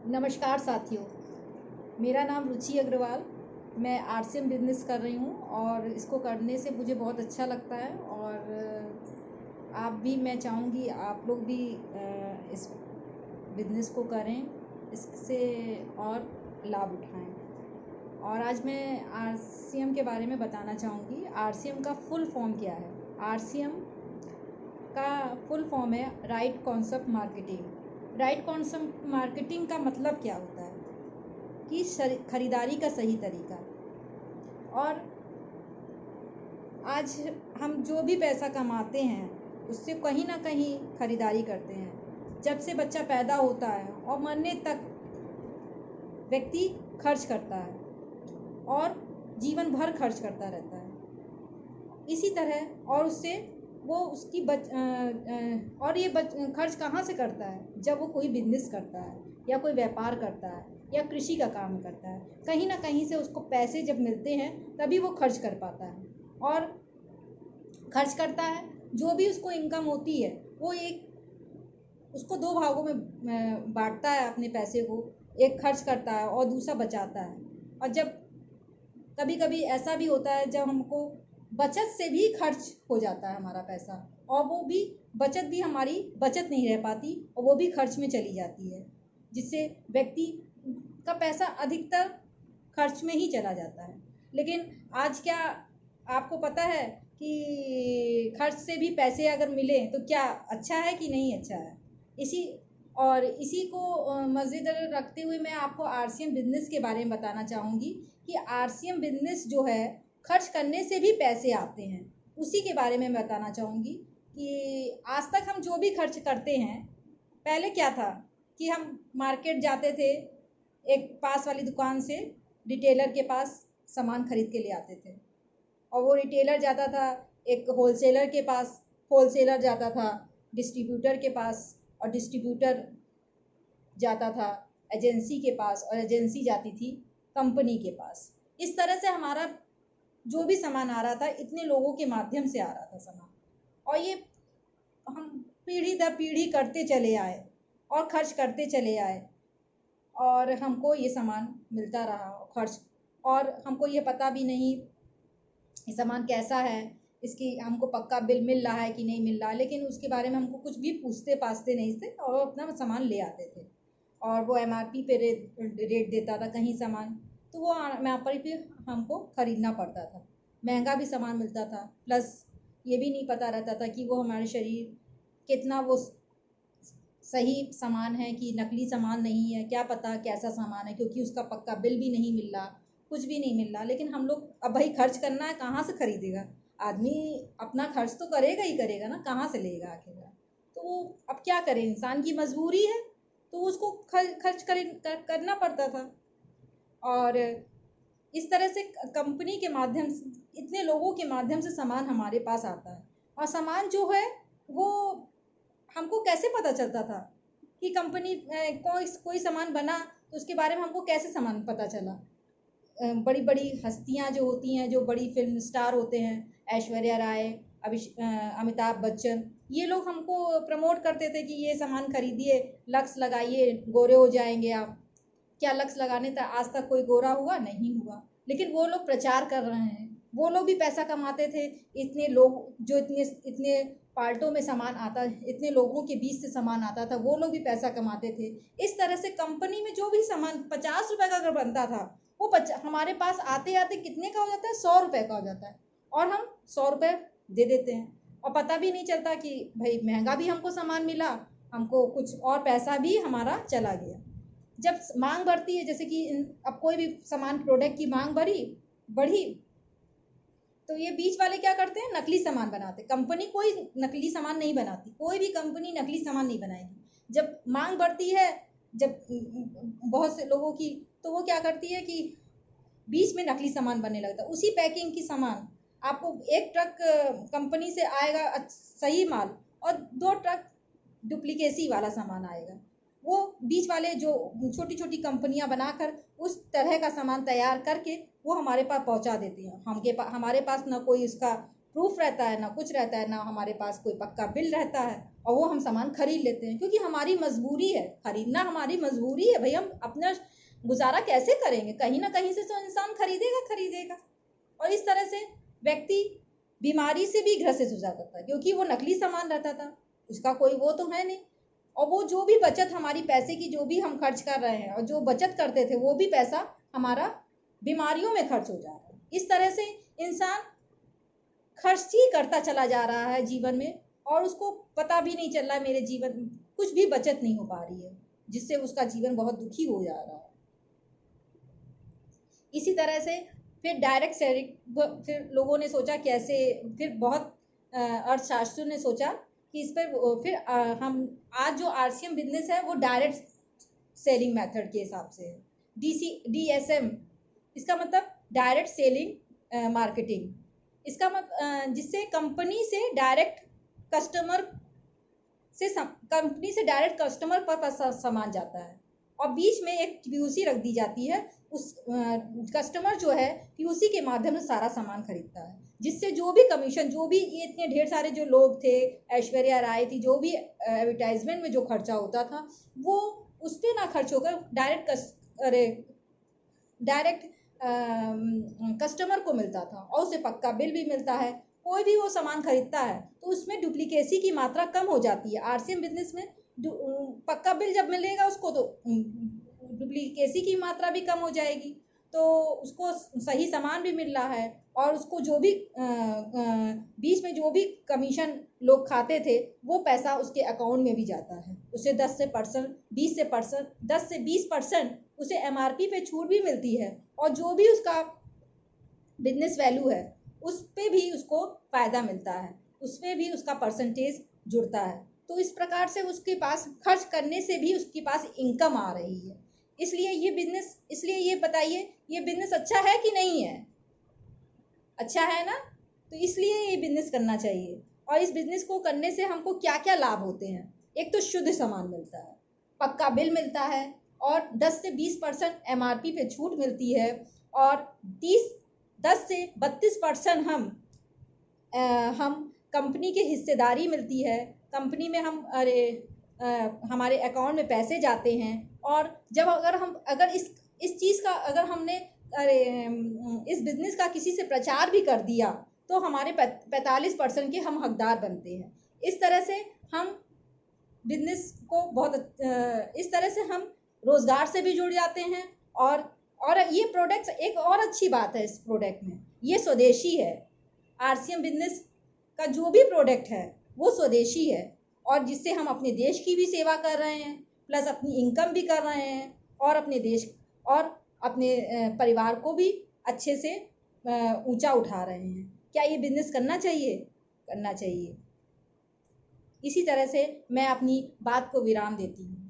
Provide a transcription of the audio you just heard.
नमस्कार साथियों, मेरा नाम रुचि अग्रवाल। मैं आरसीएम बिज़नेस कर रही हूँ और इसको करने से मुझे बहुत अच्छा लगता है। और आप भी, मैं चाहूँगी आप लोग भी इस बिज़नेस को करें, इससे और लाभ उठाएं। और आज मैं आरसीएम के बारे में बताना चाहूँगी। आरसीएम का फुल फॉर्म क्या है? आरसीएम का फुल फॉर्म है right concept marketing. Right concept marketing का मतलब क्या होता है कि खरीदारी का सही तरीका। और आज हम जो भी पैसा कमाते हैं उससे कहीं ना कहीं खरीदारी करते हैं। जब से बच्चा पैदा होता है और मरने तक व्यक्ति खर्च करता है और जीवन भर खर्च करता रहता है। इसी तरह और उससे वो उसकी और ये खर्च कहाँ से करता है? जब वो कोई बिजनेस करता है या कोई व्यापार करता है या कृषि का काम करता है, कहीं ना कहीं से उसको पैसे जब मिलते हैं तभी वो खर्च कर पाता है। और खर्च करता है, जो भी उसको इनकम होती है वो उसको दो भागों में बांटता है अपने पैसे को। एक खर्च करता है और दूसरा बचाता है। और जब कभी कभी ऐसा भी होता है जब हमको बचत से भी खर्च हो जाता है हमारा पैसा, और वो भी बचत भी हमारी बचत नहीं रह पाती और वो भी खर्च में चली जाती है, जिससे व्यक्ति का पैसा अधिकतर खर्च में ही चला जाता है। लेकिन आज क्या आपको पता है कि खर्च से भी पैसे अगर मिले तो क्या अच्छा है कि नहीं अच्छा है? इसी को मद्देनजर रखते हुए मैं आपको आरसीएम बिजनेस के बारे में बताना चाहूँगी कि आरसीएम बिजनेस जो है, खर्च करने से भी पैसे आते हैं। उसी के बारे में बताना चाहूँगी कि आज तक हम जो भी खर्च करते हैं, पहले क्या था कि हम मार्केट जाते थे, एक पास वाली दुकान से रिटेलर के पास सामान खरीद के ले आते थे, और वो रिटेलर जाता था एक होलसेलर के पास, होलसेलर जाता था डिस्ट्रीब्यूटर के पास, और डिस्ट्रीब्यूटर जाता था एजेंसी के पास, और एजेंसी जाती थी कंपनी के पास। इस तरह से हमारा जो भी सामान आ रहा था, इतने लोगों के माध्यम से आ रहा था सामान, और ये हम पीढ़ी दर पीढ़ी करते चले आए और खर्च करते चले आए, और हमको ये सामान मिलता रहा खर्च। और हमको ये पता भी नहीं ये सामान कैसा है, इसकी हमको पक्का बिल मिल रहा है कि नहीं मिल रहा है, लेकिन उसके बारे में हमको कुछ भी पूछते पाछते नहीं थे और अपना सामान ले आते थे। और वो एमआरपी पे रेट देता था कहीं सामान, तो वो एमआरपी पे हमको ख़रीदना पड़ता था। महंगा भी सामान मिलता था, प्लस ये भी नहीं पता रहता था कि वो हमारे शरीर कितना वो सही सामान है कि नकली सामान नहीं है, क्या पता कैसा सामान है, क्योंकि उसका पक्का बिल भी नहीं मिल रहा, कुछ भी नहीं मिल रहा। लेकिन हम लोग, अब भाई खर्च करना है, कहाँ से खरीदेगा आदमी? अपना खर्च तो करेगा ही करेगा ना, कहाँ से लेगा आखिर? तो वो अब क्या करे, इंसान की मजबूरी है, तो उसको खर्च करना पड़ता था। और इस तरह से कंपनी के माध्यम से, इतने लोगों के माध्यम से सामान हमारे पास आता है। और सामान जो है वो हमको कैसे पता चलता था कि कंपनी कोई सामान बना, तो उसके बारे में हमको कैसे सामान पता चला? बड़ी बड़ी हस्तियां जो होती हैं, जो बड़ी फिल्म स्टार होते हैं, ऐश्वर्या राय, अमिताभ बच्चन, ये लोग हमको प्रमोट करते थे कि ये सामान खरीदिए, लक्स लगाइए, गोरे हो जाएंगे आप। क्या लक्स लगाने तक आज तक कोई गोरा हुआ? नहीं हुआ। लेकिन वो लोग प्रचार कर रहे हैं, वो लोग भी पैसा कमाते थे। इतने लोग जो इतने इतने पार्टों में सामान आता, इतने लोगों के बीच से सामान आता था, वो लोग भी पैसा कमाते थे। इस तरह से कंपनी में जो भी सामान 50 रुपए का अगर बनता था, वो हमारे पास आते आते कितने का हो जाता है? 100 रुपए का हो जाता है, और हम 100 रुपए दे देते हैं। और पता भी नहीं चलता कि भाई महंगा भी हमको सामान मिला, हमको कुछ और पैसा भी हमारा चला गया। जब मांग बढ़ती है, जैसे कि अब कोई भी सामान प्रोडक्ट की मांग बढ़ी, तो ये बीच वाले क्या करते हैं? नकली सामान बनाते। कंपनी कोई नकली सामान नहीं बनाती, कोई भी कंपनी नकली सामान नहीं बनाएगी। जब मांग बढ़ती है, जब बहुत से लोगों की, तो वो क्या करती है कि बीच में नकली सामान बनने लगता है। उसी पैकिंग की सामान आपको एक ट्रक कंपनी से आएगा सही माल, और 2 ट्रक डुप्लीकेसी वाला सामान आएगा। वो बीच वाले जो छोटी छोटी कंपनियां बनाकर उस तरह का सामान तैयार करके वो हमारे पास पहुंचा देती हैं। हमारे पास ना कोई उसका प्रूफ रहता है, ना कुछ रहता है, ना हमारे पास कोई पक्का बिल रहता है, और वो हम सामान खरीद लेते हैं क्योंकि हमारी मजबूरी है, खरीदना हमारी मजबूरी है। भाई हम अपना गुजारा कैसे करेंगे, कहीं ना कहीं से तो इंसान खरीदेगा। और इस तरह से व्यक्ति बीमारी से भी ग्रसित हो जाता था क्योंकि वो नकली सामान रहता था, उसका कोई वो तो है नहीं। और वो जो भी बचत हमारी पैसे की जो भी हम खर्च कर रहे हैं और जो बचत करते थे वो भी पैसा हमारा बीमारियों में खर्च हो जा रहा है। इस तरह से इंसान खर्च ही करता चला जा रहा है जीवन में, और उसको पता भी नहीं चल रहा है मेरे जीवन में कुछ भी बचत नहीं हो पा रही है, जिससे उसका जीवन बहुत दुखी हो जा रहा है। इसी तरह से फिर डायरेक्ट सेलिंग, फिर लोगों ने सोचा कैसे, फिर बहुत अर्थशास्त्रियों ने सोचा कि इस पर फिर हम आज जो आरसीएम बिजनेस है वो डायरेक्ट सेलिंग मेथड के हिसाब से है। DSM इसका मतलब डायरेक्ट सेलिंग मार्केटिंग, इसका मतलब जिससे कंपनी से डायरेक्ट कस्टमर पर सामान जाता है और बीच में एक पीयूसी रख दी जाती है। उस कस्टमर जो है पीयूसी के माध्यम से सारा सामान खरीदता है, जिससे जो भी कमीशन, जो भी ये इतने ढेर सारे जो लोग थे, ऐश्वर्या राय थी, जो भी एडवर्टाइजमेंट में जो खर्चा होता था वो उस पर ना खर्च होकर डायरेक्ट कस्टमर को मिलता था और उसे पक्का बिल भी मिलता है। कोई भी वो सामान खरीदता है तो उसमें डुप्लीकेसी की मात्रा कम हो जाती है। आरसीएम बिजनेस में पक्का बिल जब मिलेगा उसको तो डुप्लीकेसी की मात्रा भी कम हो जाएगी, तो उसको सही सामान भी मिल रहा है और उसको जो भी बीच में जो भी कमीशन लोग खाते थे वो पैसा उसके अकाउंट में भी जाता है। उसे 10 से 20% उसे एमआरपी पे छूट भी मिलती है और जो भी उसका बिजनेस वैल्यू है उस पे भी उसको फ़ायदा मिलता है, उस पे भी उसका परसेंटेज जुड़ता है। तो इस प्रकार से उसके पास खर्च करने से भी उसके पास इनकम आ रही है। इसलिए ये बताइए ये बिजनेस अच्छा है कि नहीं है? अच्छा है ना? तो इसलिए ये बिजनेस करना चाहिए। और इस बिजनेस को करने से हमको क्या क्या लाभ होते हैं? एक तो शुद्ध सामान मिलता है, पक्का बिल मिलता है और 10 से 20% एमआरपी पे छूट मिलती है और 10 से 32% हम कंपनी की हिस्सेदारी मिलती है। कंपनी में हमारे अकाउंट में पैसे जाते हैं और जब अगर इस चीज़ का अगर हमने इस बिजनेस का किसी से प्रचार भी कर दिया तो हमारे 45% के हम हकदार बनते हैं। इस तरह से हम बिजनेस को इस तरह से हम रोजगार से भी जुड़ जाते हैं। और ये प्रोडक्ट्स, एक और अच्छी बात है इस प्रोडक्ट में, ये स्वदेशी है। आरसीएम बिजनेस का जो भी प्रोडक्ट है वो स्वदेशी है और जिससे हम अपने देश की भी सेवा कर रहे हैं, प्लस अपनी इनकम भी कर रहे हैं और अपने देश और अपने परिवार को भी अच्छे से ऊंचा उठा रहे हैं। क्या ये बिजनेस करना चाहिए? करना चाहिए। इसी तरह से मैं अपनी बात को विराम देती हूँ।